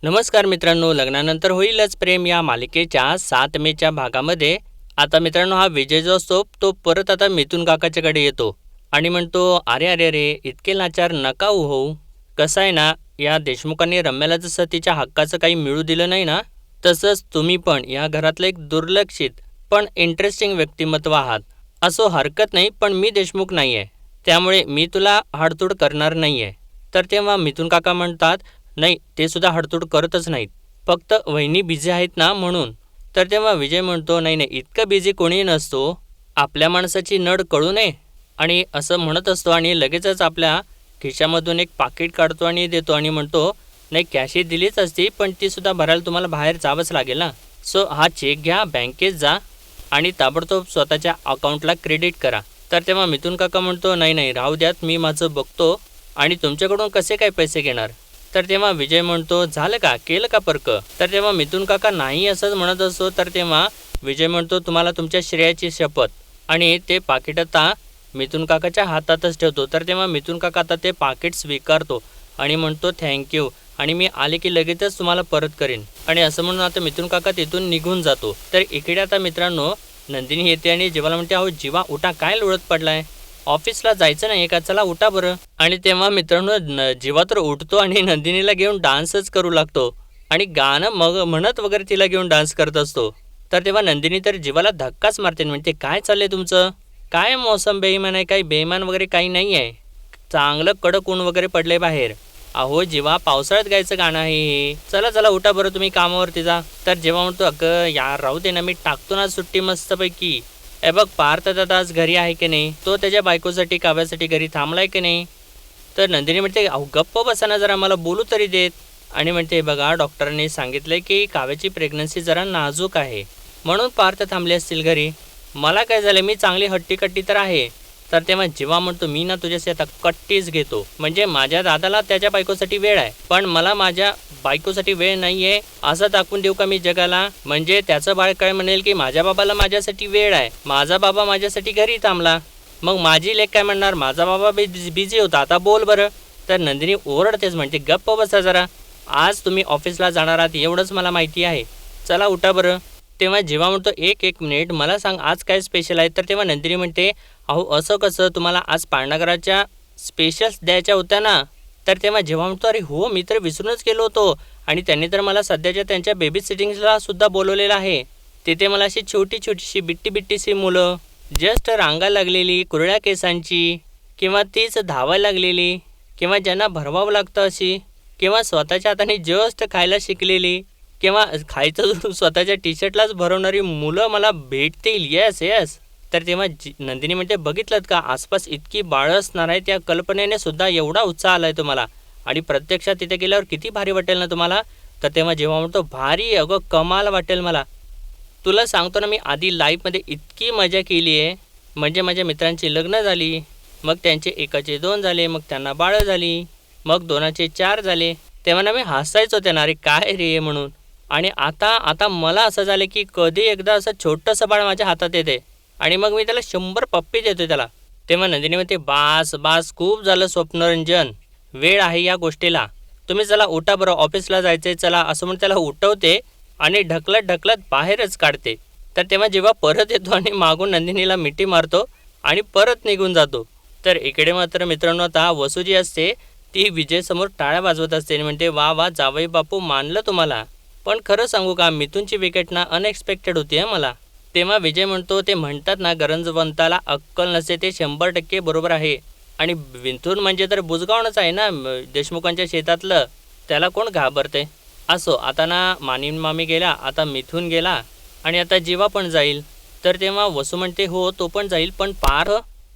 नमस्कार मित्रांनो, लग्नानंतर होईलच प्रेम या मालिकेच्या 7 मेच्या भागामध्ये आता मित्रांनो हा विजय जो असतो तो परत आता मिथुन काकाच्याकडे येतो आणि म्हणतो, अरे अरे अरे इतके लाचार नका होऊ. कसं आहे ना, या देशमुखांनी रम्याला जसं तिच्या हक्काचं काही मिळू दिलं नाही ना, तसंच तुम्ही पण या घरातलं एक दुर्लक्षित पण इंटरेस्टिंग व्यक्तिमत्व आहात. असो हरकत नाही, पण मी देशमुख नाही आहे, त्यामुळे मी तुला हाडतूड करणार नाही आहे. तर तेव्हा मिथुन काका म्हणतात, नाही ते सुद्धा हडतूड करतच नाहीत, फक्त वहिनी बिझी आहेत ना म्हणून. तर तेव्हा विजय म्हणतो, नाही नाही इतकं बिझी कोणीही नसतो, आपल्या माणसाची नड कळू नये, आणि असं म्हणत असतो आणि लगेचच आपल्या खिशामधून एक पाकिट काढतो आणि देतो आणि म्हणतो, नाही कॅश ही दिलीच असती पण ती सुद्धा भरायला तुम्हाला बाहेर जावंच लागेल ना, सो हा चेक घ्या, बँकेत जा आणि ताबडतोब स्वतःच्या अकाउंटला क्रेडिट करा. तर तेव्हा मिथुन काका म्हणतो, नाही नाही राहू द्यात, मी माझं बघतो आणि तुमच्याकडून कसे काय पैसे घेणार. तर तेव्हा विजय म्हणतो, झालं का, केलं का पर्क. तर तेव्हा मिथुन काका नाही असंच म्हणत असतो. तर तेव्हा विजय म्हणतो, तुम्हाला तुमच्या श्रेयाची शपथ, आणि ते पाकिट आता मिथुन काकाच्या हातातच ठेवतो. तर तेव्हा मिथुन काका आता ते पाकिट स्वीकारतो आणि म्हणतो, थँक्यू, आणि मी आले की लगेचच तुम्हाला परत करेन, आणि असं म्हणून आता मिथुन काका तिथून निघून जातो. तर इकडे आता मित्रांनो नंदिनी येते आणि जीवाला म्हणते, अहो जीवा उठा, काय लोळत पडलाय, ऑफिसला जायचं नाही का, चला उठा बरं. आणि तेव्हा मित्रांनो जीवा तर उठतो आणि नंदिनीला घेऊन डान्सच करू लागतो आणि गाणं मग म्हणत वगैरे तिला घेऊन डान्स करत असतो. तर तेव्हा नंदिनी तर जीवाला धक्काच मारते, म्हणते, काय चाललंय तुमचं, काय मौसम बेईमान आहे, काही बेईमान वगैरे काही नाही आहे, चांगलं कडक ऊन वगैरे पडले बाहेर. अहो जीवा पावसाळ्यात गायचं गाणं आहे हे, चला चला उठा बरं, तुम्ही कामावरती जा. तर जेव्हा म्हणतो, अगं यार राहू दे ना, मी टाकतो ना सुट्टी मस्तपैकी. ए बघ पार्थ दादा आज घरी आहे की नाही, तो त्याच्या बायकोसाठी काव्यासाठी घरी थांबलाय की नाही. तर नंदिनी म्हणते, अहो गप्प बसा ना जरा, मला बोलू तरी देत. आणि म्हणते, बघा डॉक्टरांनी सांगितलंय की काव्याची प्रेग्नन्सी जरा नाजूक आहे, म्हणून पार्थ थांबले असतील घरी. मला काय झालं, मी चांगली हट्टी तर आहे. तर तेव्हा जेव्हा म्हणतो, मी ना तुझ्याशी आता कट्टीच घेतो, म्हणजे माझ्या दादाला त्याच्या बायकोसाठी वेळ आहे, पण मला माझ्या बायकोसाठी वेळ नाही आहे असं दाखवून देऊ का मी जगाला. म्हणजे त्याचं बाळ काय म्हणेल की माझ्या बाबाला माझ्यासाठी वेळ आहे, माझा बाबा माझ्यासाठी घरी थांबला, मग माझी लेक काय म्हणणार, माझा बाबा बिझी होता, आता बोल बरं. तर नंदिनी ओरडतेच, म्हणते, गप्प बसा जरा, आज तुम्ही ऑफिसला जाणार आहात एवढंच मला माहिती आहे, चला उठा बरं. तेव्हा जेव्हा म्हणतो, एक मिनिट मला सांग आज काय स्पेशल आहे. तर तेव्हा नंदिनी म्हणते, अहो असं कसं, तुम्हाला आज पाळणाघराच्या स्पेशल्स द्यायच्या होत्या ना. तर तेव्हा जेव्हा म्हणतो, अरे हो मी तर विसरूनच गेलो होतो, आणि त्यांनी तर मला सध्याच्या त्यांच्या बेबी सिटिंग्सला सुद्धा बोलवलेलं आहे. तिथे मला अशी छोटी छोटीशी बिट्टीशी मुलं, जस्ट रांगा लागलेली कुरळ्या केसांची, किंवा तीच धावायला लागलेली, किंवा ज्यांना भरवावं लागतं अशी, किंवा स्वतःच्या हाताने जस्ट खायला शिकलेली, किंवा खायचं स्वतःच्या टी शर्टलाच भरवणारी मुलं मला भेटतील. Yes yes. तर तेव्हा नंदिनी म्हणते, बघितलं का आसपास इतकी बाळं असणार आहे, त्या कल्पनेने सुद्धा एवढा उत्साह आलाय तुम्हाला, आणि प्रत्यक्षात तिथे गेल्यावर किती भारी वाटेल ना तुम्हाला. तर तेव्हा जेव्हा म्हणतो, भारी अगं कमाल वाटेल मला, तुला सांगतो ना, मी आधी लाईफमध्ये इतकी मजा केली आहे, म्हणजे माझ्या मित्रांची लग्न झाली, मग त्यांचे एकाचे 2 झाले, मग त्यांना बाळं झाली, मग 2चे 4 झाले, तेव्हा ना मी हसायचो त्यांना, अरे काय रे म्हणून. आणि आता मला असं झालं की कधी एकदा असं छोटंसं बाळ माझ्या हातात येते आणि मग मी त्याला 100 पप्पी देतो त्याला. तेव्हा नंदिनी म्हणते, बास खूप झालं स्वप्नरंजन, वेळ आहे या गोष्टीला, तुम्ही चला उठा बरं, ऑफिसला जायचंय चला, असं म्हणून त्याला उठवते आणि ढकलत बाहेरच काढते. तर तेव्हा जेव्हा परत येतो आणि मागून नंदिनीला मिठी मारतो आणि परत निघून जातो. तर इकडे मात्र मित्रांनो आता वसू जी असते ती विजयसमोर टाळ्या वाजवत असते आणि म्हणते, वा वा जावई बापू, मानलं तुम्हाला, पण खरं सांगू का, मिथुनची विकेट ना अनएक्सपेक्टेड होती आहे मला. तेव्हा विजय म्हणतो, ते म्हणतात ना गरजवंताला अक्कल नसते, ते 100% बरोबर आहे, आणि मिथुन म्हणजे तर बुजगावणच आहे ना देशमुखांच्या शेतातलं, त्याला कोण घाबरते. असो आता ना मानिन मामी गेला, आता मिथुन गेला, आणि आता जीवा पण जाईल. तर तेव्हा वसू म्हणते, हो तो पण जाईल, पण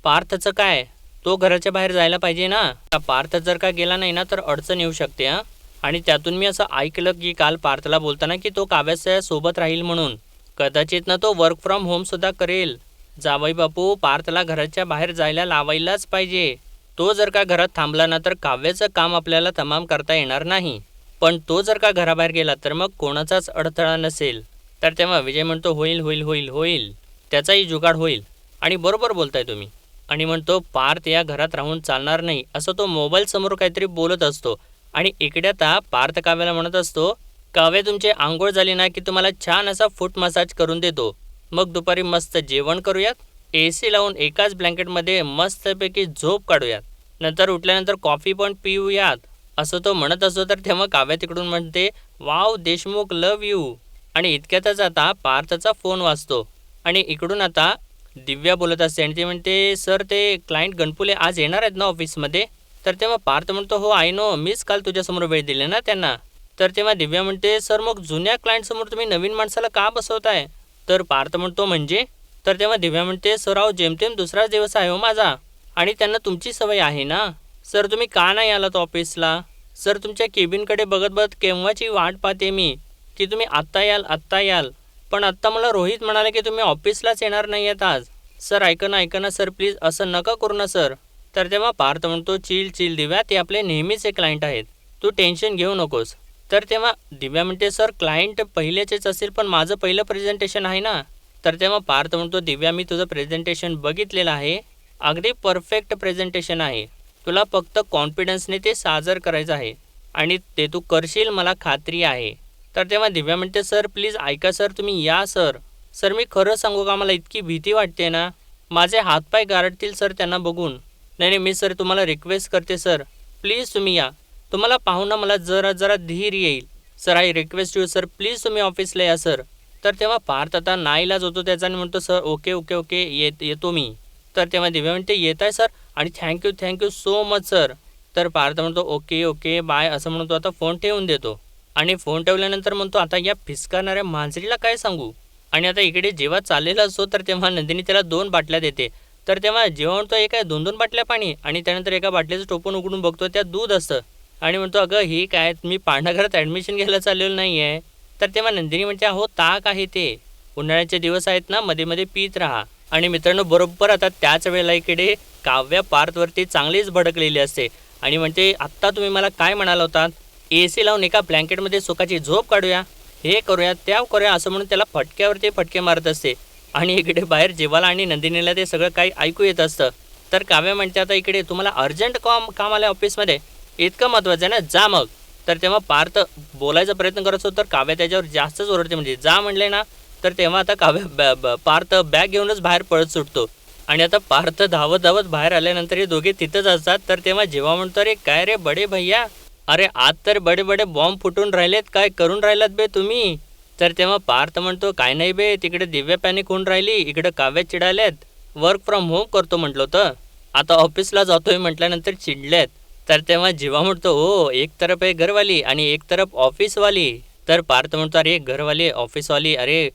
पार्थचं काय, तो घराच्या बाहेर जायला पाहिजे ना. पार्थ जर का गेला नाही ना तर अडचण येऊ शकते हां. आणि त्यातून मी असं ऐकलं की काल पार्थला बोलताना की तो काव्याच्या सोबत राहील म्हणून, कदाचित ना तो वर्क फ्रॉम होमसुद्धा करेल. जावई बापू, पार्थला घराच्या बाहेर जायला लावायलाच पाहिजे. तो जर का घरात थांबला ना तर काव्याचं काम आपल्याला तमाम करता येणार नाही, पण तो जर का घराबाहेर गेला तर मग कोणाचाच अडथळा नसेल. तर तेव्हा विजय म्हणतो, होईल होईल होईल होईल, त्याचाही जुगाड होईल, आणि बरोबर बोलताय तुम्ही. आणि म्हणतो, पार्थ या घरात राहून चालणार नाही, असं तो मोबाईल समोर काहीतरी बोलत असतो. आणि इकडे आता पार्थ काव्याला म्हणत असतो, काव्य तुमची आंघोळ झाली ना की तुम्हाला छान असा फूट मसाज करून देतो. मग दुपारी मस्त जेवण करूयात, AC लावून एकाच ब्लँकेटमध्ये मस्तपैकी झोप काढूयात, नंतर उठल्यानंतर कॉफी पण पिऊयात, असं तो म्हणत असतो. तर तेव्हा काव्य तिकडून म्हणते, वाव देशमुख लव यू. आणि इतक्यातच आता पार्थचा फोन वाजतो आणि इकडून आता दिव्या बोलत असते आणि ती म्हणते, सर ते क्लायंट गणपुले आज येणार आहेत ना ऑफिसमध्ये. तर तेव्हा पार्थ म्हणतो, हो आय नो, मीच काल तुझ्यासमोर वेळ दिली ना त्यांना. तर तेव्हा दिव्या म्हणते, सर मग जुन्या क्लायंटसमोर तुम्ही नवीन माणसाला का बसवताय. तर पार्थ म्हणतो, म्हणजे. तर तेव्हा दिव्या म्हणते, सर अहो जेमतेम दुसराच दिवस आहे हो माझा आणि त्यांना तुमची सवय आहे ना. सर तुम्ही का नाही आलात ऑफिसला. सर तुमच्या केबिनकडे बघत बघत केव्हाची वाट पाहते मी की तुम्ही आत्ता याल आत्ता याल. पण आत्ता मला रोहित म्हणाले की तुम्ही ऑफिसलाच येणार नाही आहेत आज. सर ऐका ना सर प्लीज, असं नका करू ना सर. तर तेव्हा पार्थ म्हणतो, चिल चिल दिव्या, ते आपले नेहमीचे क्लायंट आहेत, तू टेन्शन घेऊ नकोस. तर तेव्हा दिव्या म्हणते, सर क्लायंट पहिलेचेच असेल पण माझं पहिलं प्रेझेंटेशन आहे ना. तर तेव्हा पार्थ म्हणतो, दिव्या मी तुझं प्रेझेंटेशन बघितलेलं आहे, अगदी परफेक्ट प्रेझेंटेशन आहे, तुला फक्त कॉन्फिडन्सने ते सादर करायचं आहे आणि ते तू करशील मला खात्री आहे. तर तेव्हा दिव्या म्हणते, सर प्लीज ऐका सर, तुम्ही या सर. सर मी खरं सांगू का, मला इतकी भीती वाटते ना, माझे हातपाय गारटतील सर त्यांना बघून. नाही मी सर तुम्हाला रिक्वेस्ट करते सर, प्लीज तुम्ही या, तुम्हाला पाहून ना मला जरा जरा धीर येईल. Sir I request you sir, please तुम्ही ऑफिसला या सर. तर तेव्हा पार्थ आता नाईलाज होतो त्याचा आणि म्हणतो, सर ओके ओके ओके येतो मी. तर तेव्हा दिव्या म्हणते, येत आहे सर आणि थँक्यू सो मच सर. तर पार्थ म्हणतो, ओके ओके बाय असं म्हणतो, आता फोन ठेवून देतो. आणि फोन ठेवल्यानंतर म्हणतो, आता या फिसकारणाऱ्या मांजरीला काय सांगू. आणि आता इकडे जेव्हा चाललेला असतो तर तेव्हा नंदिनी त्याला 2 बाटल्या देते. तर तेव्हा जेव्हा म्हणतो, एक आहे 2 बाटल्या पाणी आणि त्यानंतर एका बाटलीचं टोपण उघडून बघतो, त्यात दूध असतं. आणि म्हणतो, अगं ही काय, मी पाळणाघरात ॲडमिशन घ्यायला चाललेलं नाही आहे. तर तेव्हा नंदिनी म्हणते, अहो ताक आहे ते, उन्हाळ्याचे दिवस आहेत ना, मध्ये मध्ये पीत राहा. आणि मित्रांनो बरोबर आता त्याच वेळेला इकडे काव्या पार्थवरती चांगलीच भडकलेली असते आणि म्हणते, आत्ता तुम्ही मला काय म्हणाला होतात, AC लावून एका ब्लँकेटमध्ये सुखाची झोप काढूया, हे करूया त्या करूया, असं म्हणून त्याला फटक्यावरती फटके मारत असते. आणि इकडे बाहेर जेवाला आणि नंदिनीला ते सगळं काही ऐकू येत असतं. तर काव्या म्हणते, आता इकडे तुम्हाला अर्जंट काम आलं ऑफिसमध्ये, इतकं महत्त्वाचं आहे ना, जा मग. तर तेव्हा पार्थ बोलायचा प्रयत्न करत असतो तर काव्या त्याच्यावर जास्तच ओरडते, म्हणजे जा म्हणले ना. तर तेव्हा आता काव्या पार्थ बॅग घेऊनच बाहेर पळत सुटतो. आणि आता पार्थ धावत धावत बाहेर आल्यानंतर हे दोघे तिथंच असतात. तर तेव्हा जेव्हा म्हणतो, अरे काय रे बडे भैया, अरे आज तर बडे बडे बॉम्ब फुटून राहिलेत, काय करून राहिलात बे तुम्ही. तर तेव्हा पार्थ म्हणतो, काय नाही बे, तिकडे दिव्या पॅनिक होऊन राहिली, इकडे काव्या चिडाल्यात, वर्क फ्रॉम होम करतो म्हटलं होतं, आता ऑफिसला जातोय म्हटल्यानंतर चिडल्यात. तर तेव्हा जेव्हा म्हणतो, हो एक तरफ आहे घरवाली आणि एक तरफ ऑफिसवाली. तर पार्थ म्हणतो, अरे घरवाली ऑफिसवाली, अरे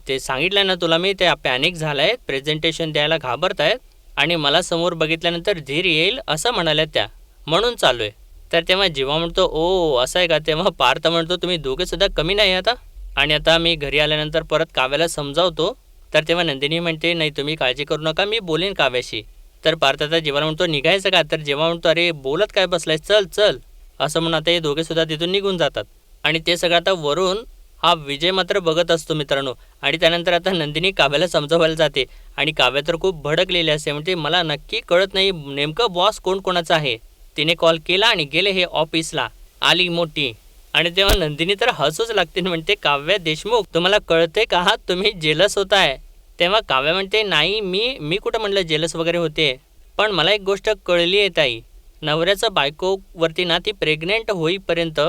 ते सांगितलं ना तुला मी, ते पॅनिक झालं आहेत, प्रेझेंटेशन द्यायला घाबरत आहेत आणि मला समोर बघितल्यानंतर धीर येईल असं म्हणाल्या त्या, म्हणून चालू आहे. तर तेव्हा जेव्हा म्हणतो, ओ असं आहे का. तेव्हा पार्थ म्हणतो, तुम्ही दोघेसुद्धा कमी नाही आता. आणि आता मी घरी आल्यानंतर परत काव्याला समजावतो. तर तेव्हा नंदिनी म्हणते, नाही तुम्ही काळजी करू नका, मी बोलेन काव्याशी. तर पार्थ आता जेव्हा म्हणतो, निघायचं का. तर जेव्हा म्हणतो, अरे बोलत काय बसलाय, चल चल असं म्हणून आता हे दोघेसुद्धा तिथून निघून जातात. आणि ते सगळं आता वरून हा विजय मात्र बघत असतो मित्रांनो. आणि त्यानंतर आता नंदिनी काव्याला समजावायला जाते आणि काव्या तर खूप भडकलेली असते, म्हणजे मला नक्की कळत नाही नेमकं बॉस कोण कोणाचा आहे. तिने कॉल केला आणि गेले हे ऑफिसला, आली मोठी. आणि तेव्हा नंदिनी तर हसूच लागते, म्हणते, काव्या देशमुख तुम्हाला कळते का, तुम्ही जेलस होताय. तेव्हा काव्या म्हणते, नाही मी कुठं म्हणलं जेलस वगैरे होते, पण मला एक गोष्ट कळली आहे ताई, नवऱ्याचं बायकोवरती ना ती प्रेग्नेंट होईपर्यंत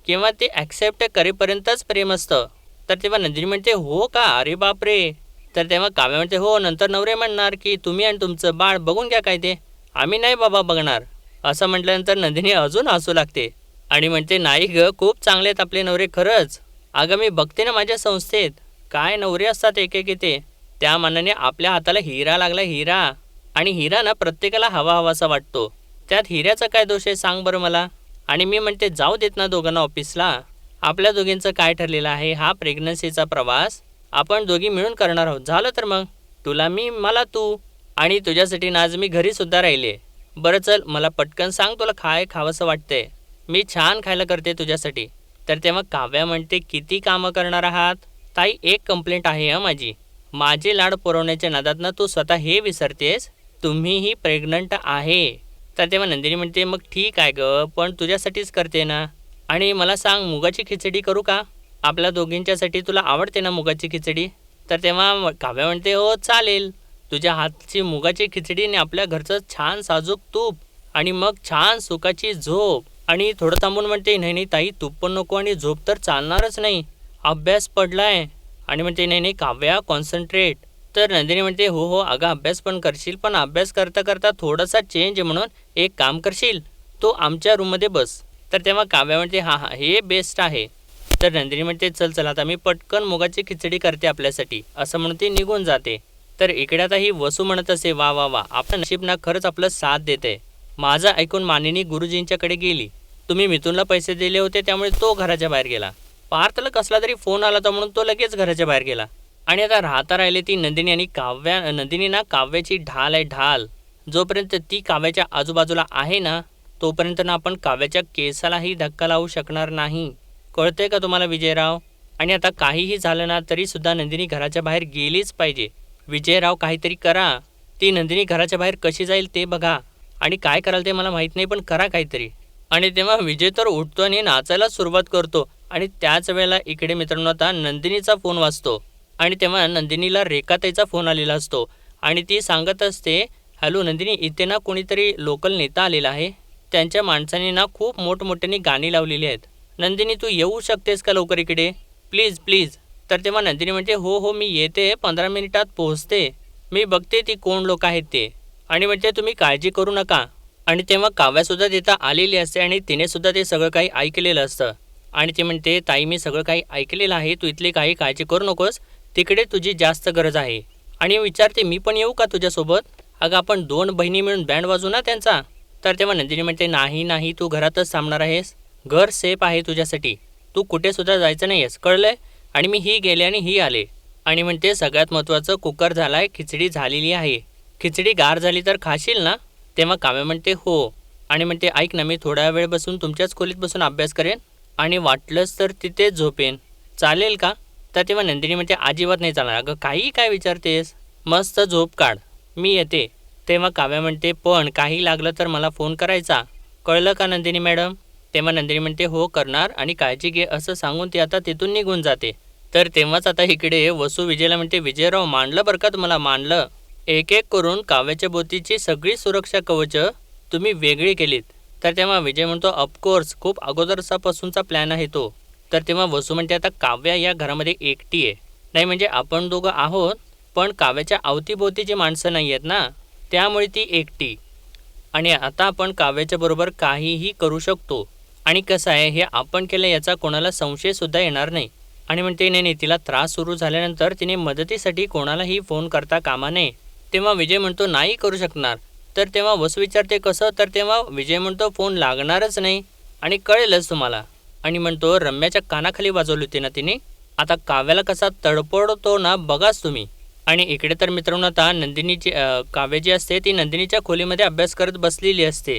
किंवा ते ॲक्सेप्ट करेपर्यंतच प्रेम असतं. तर तेव्हा नंदिनी म्हणते, हो का, अरे बापरे. तर तेव्हा काव्या म्हणते, हो नंतर नवरे म्हणणार की तुम्ही आणि तुमचं बाळ बघून घ्या काय ते, आम्ही नाही बाबा बघणार. असं म्हटल्यानंतर नंदिनी अजून हसू लागते आणि म्हणते, नाही ग, खूप चांगले आहेत आपले नवरे खरंच. अगं मी बघते ना माझ्या संस्थेत, काय नवरे असतात एक एक इथे. त्या मानाने आपल्या हाताला हिरा लागला, हिरा. आणि हिरा ना प्रत्येकाला हवासा वाटतो, त्यात हिऱ्याचा काय दोष आहे सांग बरं मला. आणि मी म्हणते, जाऊ देत ना दोघांना ऑफिसला, आपल्या दोघींचं काय ठरलेलं आहे, हा प्रेग्नन्सीचा प्रवास आपण दोघी मिळून करणार आहोत. झालं तर मग, तुला मी मला तू, आणि तुझ्यासाठी ना आज मी घरीसुद्धा राहिले. बरं चल मला पटकन सांग, तुला खावंसं वाटतंय, मी छान खायला करते तुझ्यासाठी. तर तेव्हा काव्या म्हणते, किती कामं करणार आहात ताई, एक कंप्लेंट आहे माझी, माझे लाड पुरवण्याच्या नादात ना तू स्वतः हे विसरतेस तुम्हीही प्रेग्नंट आहे. तर तेव्हा नंदिनी म्हणते, मग ठीक आहे गं, पण तुझ्यासाठीच करते ना. आणि मला सांग, मुगाची खिचडी करू का? आपल्या दोघींच्यासाठी. तुला आवडते ना मुगाची खिचडी? तर तेव्हा काव्या म्हणते, हो चालेल. तुझ्या हातची मुगाची खिचडी आणि आपल्या घरचं छान साजूक तूप आणि मग छान सुखाची झोप. आणि थोडं थांबून म्हणते, नाही नाही ताई, तूप पण नको आणि झोप तर चालणारच नाही, अभ्यास पडलाय. आणि म्हणते, नाही नाही काव्या, कॉन्सन्ट्रेट. तर नंदिनी म्हणते, हो हो अगं, अभ्यास पण करशील, पण अभ्यास करता करता थोडासा चेंज आहे म्हणून एक काम करशील, तो आमच्या रूममध्ये बस. तर तेव्हा काव्या म्हणते, हां हां, हे बेस्ट आहे. तर नंदिनी म्हणते, चल चल आता मी पटकन मुगाची खिचडी करते आपल्यासाठी, असं म्हणून ती निघून जाते. तर इकडे आता ही वसू म्हणत असे, वा वा वा, आपलं नशीब ना खरंच आपलं साथ देते. माझं ऐकून मानिनी गुरुजींच्याकडे गेली. तुम्ही मिथुनला पैसे दिले होते त्यामुळे तो घराच्या बाहेर गेला. पार्थला कसला तरी फोन आला होता म्हणून तो लगेच घराच्या बाहेर गेला. आणि आता राहता राहिले ती नंदिनी आणि काव्या. नंदिनी ना काव्याची ढाल आहे, ढाल. जोपर्यंत ती काव्याच्या आजूबाजूला आहे ना, तोपर्यंत ना आपण काव्याच्या केसालाही धक्का लावू शकणार नाही. कळतंय का तुम्हाला विजयराव? आणि आता काहीही झालं ना तरीसुद्धा नंदिनी घराच्या बाहेर गेलीच पाहिजे. विजयराव काहीतरी करा. ती नंदिनी घराच्या बाहेर कशी जाईल ते बघा. आणि काय कराल ते मला माहीत नाही, पण करा काहीतरी. आणि तेव्हा विजय तर उठतो आणि नाचायला सुरुवात करतो. आणि त्याच वेळेला इकडे मित्रांनो आता नंदिनीचा फोन वाजतो. आणि तेव्हा नंदिनीला रेखाताईचा फोन आलेला असतो. आणि ती सांगत असते, हॅलो नंदिनी, इथे ना कोणीतरी लोकल नेता आलेला आहे. त्यांच्या माणसांनी ना खूप मोठमोठ्याने गाणी लावलेली आहेत. नंदिनी तू येऊ शकतेस का लवकर इकडे, प्लीज प्लीज. तर तेव्हा नंदिनी म्हणते, हो हो मी येते, 15 मिनिटात पोहोचते. मी बघते ती कोण लोक आहेत ते. आणि म्हणते, तुम्ही काळजी करू नका. आणि तेव्हा काव्यासुद्धा तिथं आलेली असते आणि तिनेसुद्धा ते सगळं काही ऐकलेलं असतं. आणि ती म्हणते, ताई मी सगळं काही ऐकलेलं आहे, तू इथली काही काळजी करू नकोस, तिकडे तुझी जास्त गरज आहे. आणि विचारते, मी पण येऊ का तुझ्यासोबत? अगं आपण 2 बहिणी मिळून बँड वाजू ना त्यांचा. तर तेव्हा नंदिनी म्हणते, नाही नाही, तू घरातच थांबणार आहेस, घर सेफ आहे तुझ्यासाठी, तू कुठेसुद्धा जायचं नाही आहेस, कळलंय? आणि मी ही गेले आणि ही आले. आणि म्हणते, सगळ्यात महत्त्वाचं कुकर झालाय, खिचडी झालेली आहे, खिचडी गार झाली तर खाशील ना? तेव्हा काव्य म्हणते, हो. आणि म्हणते, ऐक ना, मी थोडा वेळ बसून तुमच्याच खोलीत बसून अभ्यास करेन आणि वाटलंच तर तिथेच झोपेन, चालेल का? तर तेव्हा नंदिनी म्हणते, अजिबात नाही चालणार. अगं काही काय विचारतेस, मस्त झोप काढ, मी येते. तेव्हा काव्या म्हणते, पण काही लागलं तर मला फोन करायचा, कळलं का नंदिनी मॅडम? तेव्हा नंदिनी म्हणते, हो करणार आणि काळजी घे, असं सांगून ती आता तिथून निघून जाते. तर तेव्हाच आता इकडे वसू विजयला म्हणते, विजयराव मांडलं बरं का तुम्हाला, मांडलं. एक एक करून काव्याच्या भोवतीची सगळी सुरक्षा कवचं तुम्ही वेगळी केलीत. तर तेव्हा विजय म्हणतो, ऑफकोर्स खूप अगोदरपासूनचा प्लॅन आहे तो. तर तेव्हा वसू म्हणते, आता काव्या या घरामध्ये एकटी आहे, नाही म्हणजे आपण दोघं आहोत, पण काव्याच्या अवतीभोवतीची माणसं नाही आहेत ना, त्यामुळे ती एकटी. आणि आता आपण काव्याच्या बरोबर काहीही करू शकतो. आणि कसं आहे, हे आपण केलं याचा कोणाला संशयसुद्धा येणार नाही. आणि म्हणते, नाही नाही, तिला त्रास सुरू झाल्यानंतर तिने मदतीसाठी कोणालाही फोन करता कामा नये. तेव्हा विजय म्हणतो, नाही करू शकणार. तर तेव्हा वसू विचारते, कसं? तर तेव्हा विजय म्हणतो, फोन लागणारच नाही आणि कळेलच तुम्हाला. आणि म्हणतो, रम्याच्या कानाखाली वाजवली होती ना तिने, आता काव्याला कसा तडपडतो ना बघाच तुम्ही. आणि इकडे तर मित्रांनो आता नंदिनीची काव्य जी असते ती नंदिनीच्या खोलीमध्ये अभ्यास करत बसलेली असते.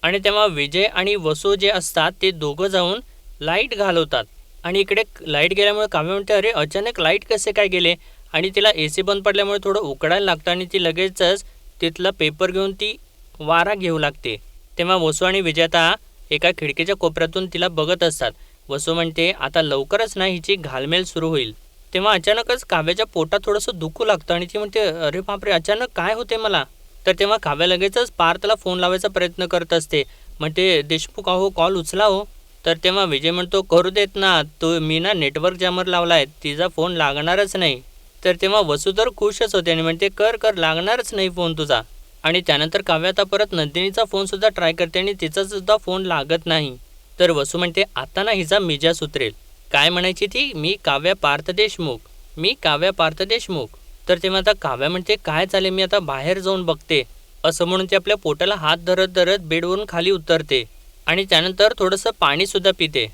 आणि तेव्हा विजय आणि वसू जे असतात ते दोघं जाऊन लाईट घालवतात. आणि इकडे लाईट गेल्यामुळे काव्य म्हणते, अरे अचानक लाईट कसे काय गेले? आणि तिला AC बंद पडल्यामुळे थोडं उकडायला लागतं आणि ती लगेचच तिथला पेपर घेऊन ती वारा घेऊ लागते. तेव्हा वसू आणि विजय आता एका खिडकीच्या कोपऱ्यातून तिला बघत असतात. वसू म्हणते, आता लवकरच ना हिची घालमेल सुरू होईल. तेव्हा अचानकच काव्याच्या पोटात थोडंसं दुखू लागतं आणि ती म्हणते, अरे बापरे, अचानक काय होते मला? तर तेव्हा काव्या लगेचच पार्थला फोन लावायचा प्रयत्न करत असते. म्हणते, देशमुख अहो, कॉल उचला हो. तर तेव्हा विजय म्हणतो, करू देत ना, तो मी ना नेटवर्क जॅमर लावला आहे, तिचा फोन लागणारच नाही. तर तेव्हा वसू तर खुशच होते आणि म्हणते, कर कर, लागणारच नाही फोन तुझा. आणि त्यानंतर काव्य आता परत नंदिनीचा फोनसुद्धा ट्राय करते आणि तिचासुद्धा फोन लागत नाही. तर वसू म्हणते, आता ना हिचा मिजा सुधरेल. काय म्हणायची ती, मी काव्या पार्थ देशमुख, मी काव्या पार्थ देशमुख. तर तेव्हा आता काव्या म्हणते, काय झाले, मी आता बाहेर जाऊन बघते, असं म्हणून ती आपल्या पोटाला हात धरत धरत बेडवरून खाली उतरते आणि त्यानंतर थोडंसं पाणीसुद्धा पिते.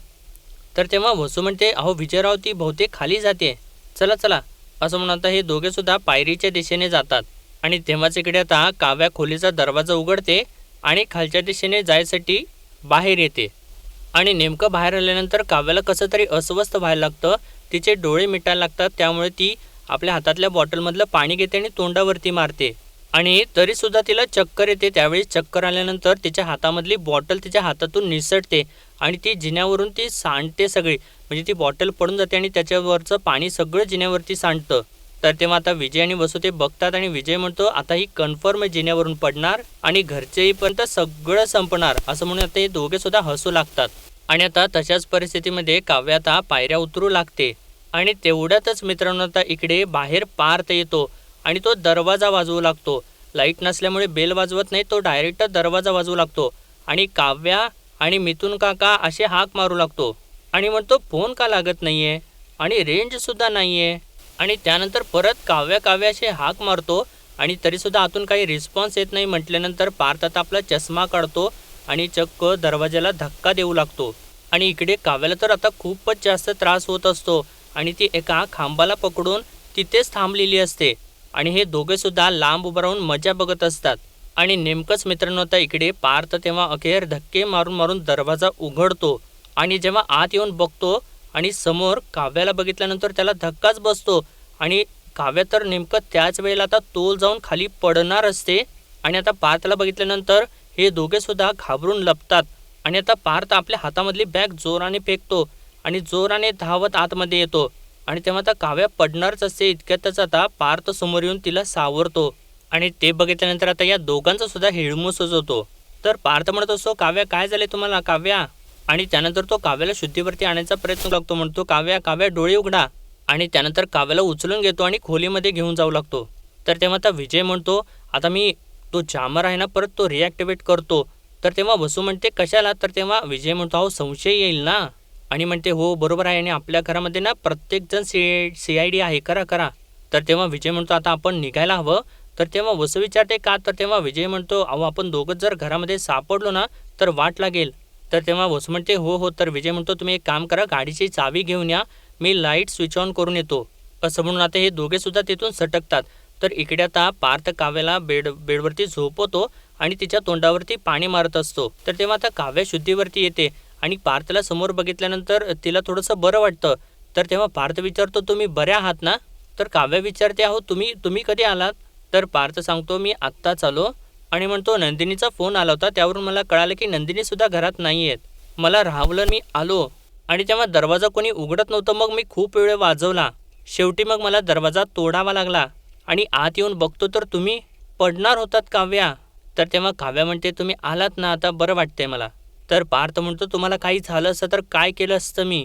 तर तेव्हा वसू म्हणते, अहो विजयराव, ती बहुतेक खाली जाते, चला चला, असं म्हणून आता हे दोघेसुद्धा पायरीच्या दिशेने जातात. आणि तेव्हाच इकडे आता काव्या खोलीचा दरवाजा उघडते आणि खालच्या दिशेने जायसाठी बाहेर येते. आणि नेमकं बाहेर आल्यानंतर काव्याला कसं तरी अस्वस्थ व्हायला लागतं, तिचे डोळे मिटायला लागतात. त्यामुळे ती आपल्या हातातल्या बॉटलमधलं पाणी घेते आणि तोंडावरती मारते. आणि तरीसुद्धा तिला चक्कर येते. त्यावेळी चक्कर आल्यानंतर तिच्या हातामधली बॉटल तिच्या हातातून निसटते आणि ती जिन्यावरून ती सांडते सगळी. म्हणजे ती बॉटल पडून जाते आणि त्याच्यावरचं पाणी सगळं जिन्यावरती सांडतं. तर तेव्हा आता विजय आणि वसू ते बघतात आणि विजय म्हणतो आता ही कन्फर्म जिन्यावरून पडणार आणि घरचेही पण तर सगळं संपणार असं म्हणून आता हे दोघे सुद्धा हसू लागतात. आणि आता तशाच परिस्थितीमध्ये काव्य आता पायऱ्या उतरू लागते आणि तेवढ्यातच मित्रांनो आता इकडे बाहेर पार्थ येतो आणि तो दरवाजा वाजवू लागतो. लाईट नसल्यामुळे बेल वाजवत नाही, तो डायरेक्ट दरवाजा वाजवू लागतो आणि काव्या आणि मिथुन काका असे हाक मारू लागतो आणि म्हणतो फोन का लागत नाहीये आणि रेंजसुद्धा नाहीये. आणि त्यानंतर परत काव्या काव्या असे हाक मारतो आणि तरीसुद्धा आतून काही रिस्पॉन्स येत नाही म्हटल्यानंतर पार्थ आता आपला चष्मा काढतो आणि चक्क दरवाजाला धक्का देऊ लागतो. आणि इकडे काव्याला तर आता खूपच जास्त त्रास होत असतो आणि ती एका खांबाला पकडून तिथेच थांबलेली असते आणि हे दोघे सुद्धा लांब उभं राहून मजा बघत असतात. आणि नेमकंच मित्रांनो आता इकडे पार्थ तेव्हा अखेर धक्के मारून मारून दरवाजा उघडतो आणि जेव्हा आत येऊन बघतो आणि समोर काव्याला बघितल्यानंतर त्याला धक्काच बसतो आणि काव्या तर नेमकं त्याच वेळेला आता तोल जाऊन खाली पडणार असते. आणि आता पार्थला बघितल्यानंतर हे दोघे सुद्धा घाबरून लपतात आणि आता पार्थ आपल्या हातामधली बॅग जोराने फेकतो आणि जोराने धावत आतमध्ये येतो आणि तेव्हा आता काव्या पडणारच असते. इतक्यातच आता पार्थ समोर येऊन तिला सावरतो आणि ते बघितल्यानंतर आता या दोघांचा सुद्धा हिळमुसच होतो. तर पार्थ म्हणत असतो काव्या काय झाले तुम्हाला काव्या. आणि त्यानंतर तो काव्याला शुद्धीवरती आणायचा प्रयत्न लागतो. म्हणतो काव्या काव्या डोळे उघडा. आणि त्यानंतर काव्याला उचलून घेतो आणि खोलीमध्ये घेऊन जाऊ लागतो. तर तेव्हा आता विजय म्हणतो आता मी तो जामर आहे ना परत तो रिॲक्टिवेट करतो. तर तेव्हा वसू म्हणते कशाला. तर तेव्हा विजय म्हणतो अहो संशय येईल ना. आणि म्हणते हो बरोबर आहे आणि आपल्या घरामध्ये ना प्रत्येकजण CID आहे करा करा. तर तेव्हा विजय म्हणतो आता आपण निघायला हवं. तर तेव्हा वसू विचारते का. तर तेव्हा विजय म्हणतो अहो आपण दोघंच जर घरामध्ये सापडलो ना तर वाट लागेल. तर तेव्हा वसू म्हणते हो हो. तर विजय म्हणतो तुम्ही एक काम करा गाडीची चावी घेऊन या, मी लाईट स्विच ऑन करून येतो असं म्हणून आता हे दोघे सुद्धा तिथून सटकतात. तर इकडे आता पार्थ काव्याला बेडवरती झोपवतो आणि तिच्या तोंडावरती पाणी मारत असतो. तर तेव्हा आता काव्या शुद्धीवरती येते आणि पार्थला समोर बघितल्यानंतर तिला थोडंसं बरं वाटतं. तर तेव्हा पार्थ विचारतो तुम्ही बऱ्या आहात ना. तर काव्या विचारते अहो तुम्ही कधी आलात. तर पार्थ सांगतो मी आत्ताच आलो आणि म्हणतो नंदिनीचा फोन आला होता त्यावरून मला कळालं की नंदिनीसुद्धा घरात नाही आहेत. मला राहवलं मी आलो आणि तेव्हा दरवाजा कोणी उघडत नव्हतं. मग मी खूप वेळ वाजवला, शेवटी मग मला दरवाजा तोडावा लागला आणि आत येऊन बघतो तर तुम्ही पडणार होतात काव्या. तर तेव्हा काव्या म्हणते तुम्ही आलात ना आता बरं वाटतंय मला. तर पार्थ म्हणतो तुम्हाला काही झालं असतं तर काय केलं असतं मी.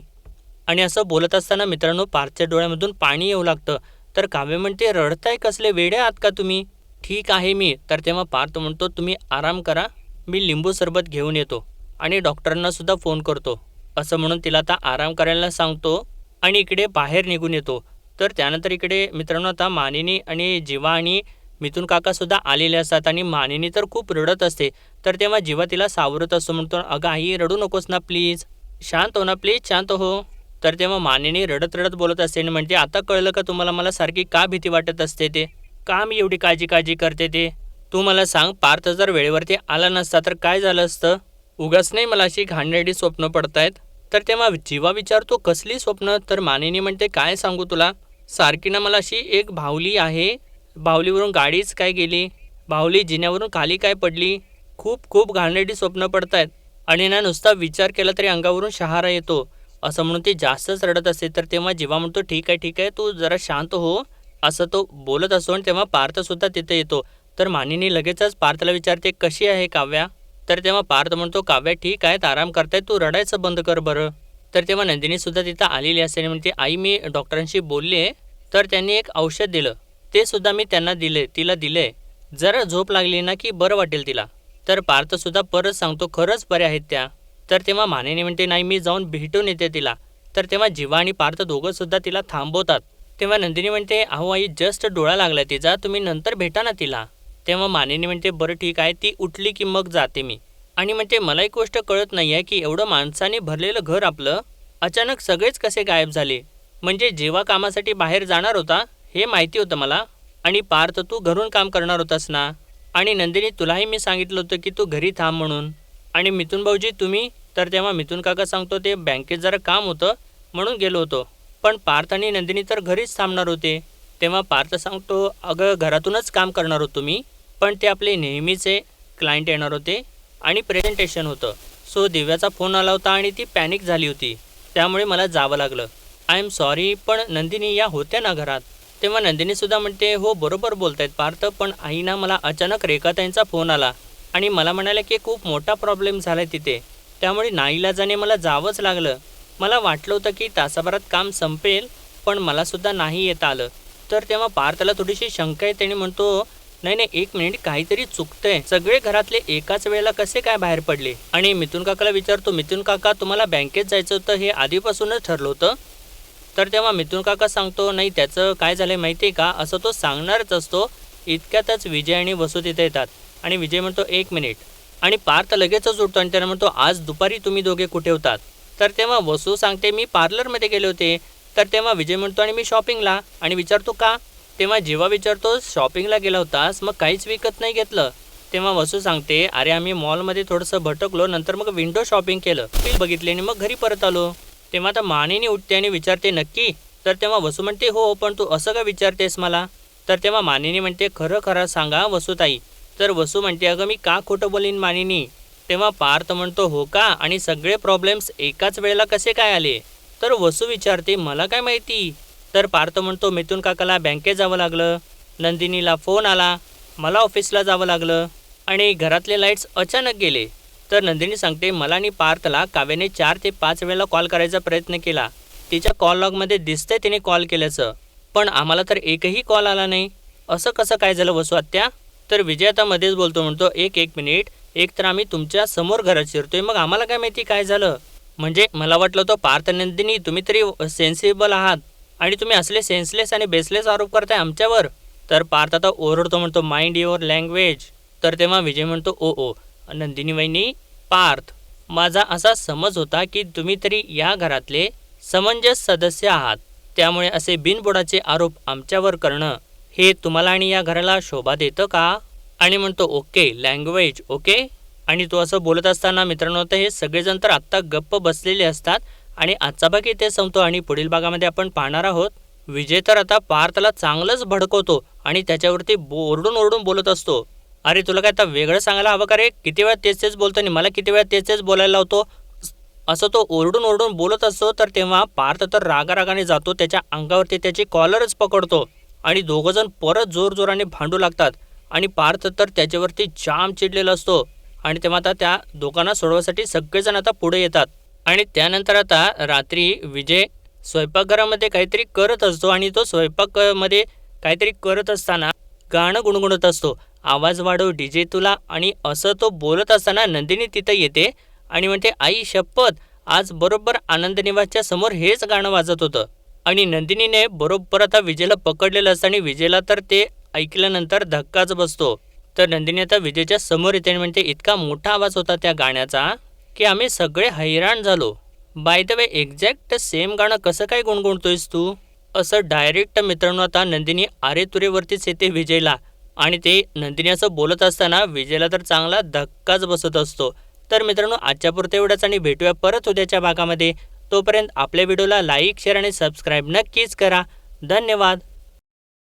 आणि असं बोलत असताना मित्रांनो पार्थच्या डोळ्यामधून पाणी येऊ लागतं. तर काव्य म्हणते रडताय कसले वेडे आहात का तुम्ही. ठीक आहे मी. तर तेव्हा पार्थ म्हणतो तुम्ही आराम करा, मी लिंबू सरबत घेऊन येतो आणि डॉक्टरांना सुद्धा फोन करतो असं म्हणून तिला आता आराम करायला सांगतो आणि इकडे बाहेर निघून येतो. तर त्यानंतर इकडे मित्रांनो आता मानिनी आणि जीवा आणि मिथुन काकासुद्धा आलेले असतात आणि मानिनी तर खूप रडत असते. तर तेव्हा जीवा तिला सावरत असतो, म्हणतो अगं आई रडू नकोस ना प्लीज, शांत हो ना प्लीज शांत हो. तर तेव्हा मानिनी रडत रडत बोलत असते आणि म्हणते आता कळलं का तुम्हाला मला सारखी का भीती वाटत असते ते, का मी एवढी काळजी करते ते. तू मला सांग पार्थ जर वेळेवरती आला नसता तर काय झालं असतं. उगाच नाही मला अशी घाणेरडी स्वप्न पडतायत. तर तेव्हा जीवा विचारतो कसली स्वप्न. तर मानिनी म्हणते काय सांगू तुला, सारखी ना मला अशी एक बाहुली आहे, बाहुलीवरून गाडीच काय गेली, बाहुली जिन्यावरून खाली काय पडली, खूप खूप घाणेरडी स्वप्न पडतायत आणि ना नुसता विचार केला तरी अंगावरून शहारा येतो असं म्हणून ती जास्तच रडत असते. तर तेव्हा जीवा म्हणतो ठीक आहे तू जरा शांत हो असं तो बोलत असतो आणि तेव्हा पार्थसुद्धा तिथे येतो. तर मानिनी लगेचच पार्थला विचारते कशी आहे काव्या. तर तेव्हा पार्थ म्हणतो काव्या ठीक आहेत आराम करताय, तू रडायचं बंद कर बरं. तर तेव्हा नंदिनीसुद्धा तिथं आलेली असते आणि म्हणते आई मी डॉक्टरांशी बोलले आहे, तर त्यांनी एक औषध दिलं, ते सुद्धा मी त्यांना तिला दिले, जरा झोप लागली ना की बरं वाटेल तिला. तर पार्थसुद्धा परत सांगतो खरंच बऱ्या आहेत त्या. तर तेव्हा मानिनी म्हणते नाही मी जाऊन भेटून येते तिला. तर तेव्हा जीवा आणि पार्थ दोघंसुद्धा तिला थांबवतात. तेव्हा नंदिनी म्हणते अहो आई जस्ट डोळा लागला तिचा, तुम्ही नंतर भेटा ना तिला. तेव्हा मानिनी म्हणते बरं ठीक आहे, ती उठली की मग जाते मी. आणि म्हणते मला एक गोष्ट कळत नाही आहे की एवढं माणसाने भरलेलं घर आपलं अचानक सगळेच कसे गायब झाले. म्हणजे जेव्हा कामासाठी बाहेर जाणार होता हे माहिती होतं मला, आणि पार्थ तू घरून काम करणार होतास ना, आणि नंदिनी तुलाही मी सांगितलं होतं की तू घरी थांब म्हणून, आणि मिथुन भाऊजी तुम्ही. तर तेव्हा मिथुन काका सांगतो ते बँकेत जरा काम होतं म्हणून गेलो होतो, पण पार्थ आणि नंदिनी तर घरीच थांबणार होते. तेव्हा पार्थ सांगतो अगं घरातूनच काम करणार होतो मी, पण ते आपले नेहमीचे क्लायंट येणार होते आणि प्रेझेंटेशन होतं. सो दिव्याचा फोन आला होता आणि ती पॅनिक झाली होती, त्यामुळे मला जावं लागलं. आय एम सॉरी, पण नंदिनी या होत्या ना घरात? तेव्हा नंदिनीसुद्धा म्हणते, हो बरोबर बोलतायत पार्थ, पण आईना मला अचानक रेखाताईंचा फोन आला आणि मला म्हणाले की खूप मोठा प्रॉब्लेम झाला आहे तिथे, त्यामुळे नाईलाजाने मला जावंच लागलं. मला वाटलं होतं की तासाभरात काम संपेल, पण मलासुद्धा नाही येता आलं. तर तेव्हा पार्थला थोडीशी शंका येते आणि म्हणतो, नाही नाही, एक मिनिट, काहीतरी चुकतंय. सगळे घरातले एकाच वेळेला कसे काय बाहेर पडले? आणि मिथुन काकाला विचारतो, मिथुन काका तुम्हाला बँकेत जायचं होतं हे आधीपासूनच ठरलं होतं? तर तेव्हा मिथुन काका सांगतो, नाही त्याचं काय झालं माहिती आहे का, असं तो सांगणारच असतो. इतक्यातच विजय आणि वसू तिथे येतात आणि विजय म्हणतो, एक मिनिट. आणि पार्थ लगेचच उठतो आणि त्याला म्हणतो, आज दुपारी तुम्ही दोघे कुठे होतात? तर तेव्हा वसू सांगते, मी पार्लरमध्ये गेले होते. तर तेव्हा विजय म्हणतो, आणि मी शॉपिंगला. आणि विचारतो का? तेव्हा जेव्हा विचारतो शॉपिंगला गेला होतास, मग काहीच विकत नाही घेतलं? तेव्हा वसू सांगते, अरे आम्ही मॉलमध्ये थोडंसं भटकलो, नंतर मग विंडो शॉपिंग केलं, बिल बघितले आणि मग घरी परत आलो. तेव्हा आता मानिनी उठते आणि विचारते, नक्की? तर तेव्हा वसू म्हणते, हो, पण तू असं का विचारतेस मला? तर तेव्हा मानिनी म्हणते, खरं खरं सांगा वसूताई. तर वसू म्हणते, अगं मी का खोटं बोलीन मानिनी? तेव्हा पार्थ म्हणतो, हो का, आणि सगळे प्रॉब्लेम्स एकाच वेळेला कसे काय आले? तर वसू विचारते, मला काय माहिती? तर पार्थ म्हणतो, मिथुन काकाला बँकेत जावं लागलं, नंदिनीला फोन आला, मला ऑफिसला जावं लागलं आणि घरातले लाईट्स अचानक गेले. तर नंदिनी सांगते, मला आणि पार्थला काव्याने 4 ते 5 वेळेला कॉल करायचा प्रयत्न केला. तिच्या कॉल लॉगमध्ये दिसतंय तिने कॉल केल्याचं, पण आम्हाला तर एकही कॉल आला नाही. असं कसं काय झालं वसू आत्या? तर विजय आता मध्येच बोलतो, म्हणतो, एक मिनिट, एक तर आम्ही तुमच्या समोर घरात शिरतोय, मग आम्हाला काय माहिती काय झालं? म्हणजे मला वाटलं होतं पार्थ नंदिनी तुम्ही तरी सेन्सिबल आहात आणि तुम्ही असले सेन्सलेस आणि बेसलेस आरोप करताय आमच्यावर. तर पार्थ आता ओरडतो, म्हणतो, माइंड युअर लँग्वेज. तर तेव्हा विजय म्हणतो, ओ नंदिनी वहिनी, पार्थ, माझा असा समज होता की तुम्ही तरी या घरातले समंजस सदस्य आहात, त्यामुळे असे बिनबुडाचे आरोप आमच्यावर करणं हे तुम्हाला आणि या घराला शोभा देतं का? आणि म्हणतो, ओके लँग्वेज ओके. आणि तो असं बोलत असताना मित्रांनो, तर हे सगळेजण तर आत्ता गप्प बसलेले असतात आणि आजचा भाग इथे संपतो आणि पुढील भागामध्ये आपण पाहणार आहोत. विजय तर आता पार्थला चांगलंच भडकवतो आणि त्याच्यावरती ओरडून बोलत असतो, अरे तुला काय आता वेगळं सांगायला हवं का रे? किती वेळा तेच बोलतो आणि मला किती वेळा तेच बोलायला लावतो? असं तो ओरडून बोलत असतो. तर तेव्हा पार्थ तर रागारागाने जातो, त्याच्या अंगावरती त्याची कॉलरच पकडतो आणि दोघंजण परत जोरजोराने भांडू लागतात आणि पार्थ तर त्याच्यावरती जाम चिडलेला असतो. आणि तेव्हा आता त्या दोघांना सोडवण्यासाठी सगळेजण आता पुढे येतात. आणि त्यानंतर आता रात्री विजय स्वयंपाकघरामध्ये काहीतरी करत असतो आणि तो स्वयंपाकमध्ये काहीतरी करत असताना गाणं गुणगुणत असतो, आवाज वाढव डीजे तुला. आणि असं तो बोलत असताना नंदिनी तिथं येते आणि म्हणते, आई शपथ, आज बरोबर आनंद निवासच्या समोर हेच गाणं वाजत होतं. आणि नंदिनीने बरोबर आता विजयला पकडलेलं असतं आणि विजयला तर ते ऐकल्यानंतर धक्काच बसतो. तर नंदिनी आता विजयच्या समोर येते आणि म्हणते, इतका मोठा आवाज होता त्या गाण्याचा की आम्ही सगळे हैराण झालो. By the way, exact same गाणं कसं काय गुणगुणतोयस तू? असं डायरेक्ट मित्रांनो आता नंदिनी आरेतुरेवरतीच येते विजयला. आणि ते नंदिनी असं बोलत असताना विजयला तर चांगला धक्काच बसत असतो. तर मित्रांनो, आजच्यापुरतं एवढंच आणि भेटूया परत उद्याच्या भागामध्ये. तोपर्यंत आपल्या व्हिडिओला लाईक, शेअर आणि सबस्क्राईब नक्कीच करा. धन्यवाद.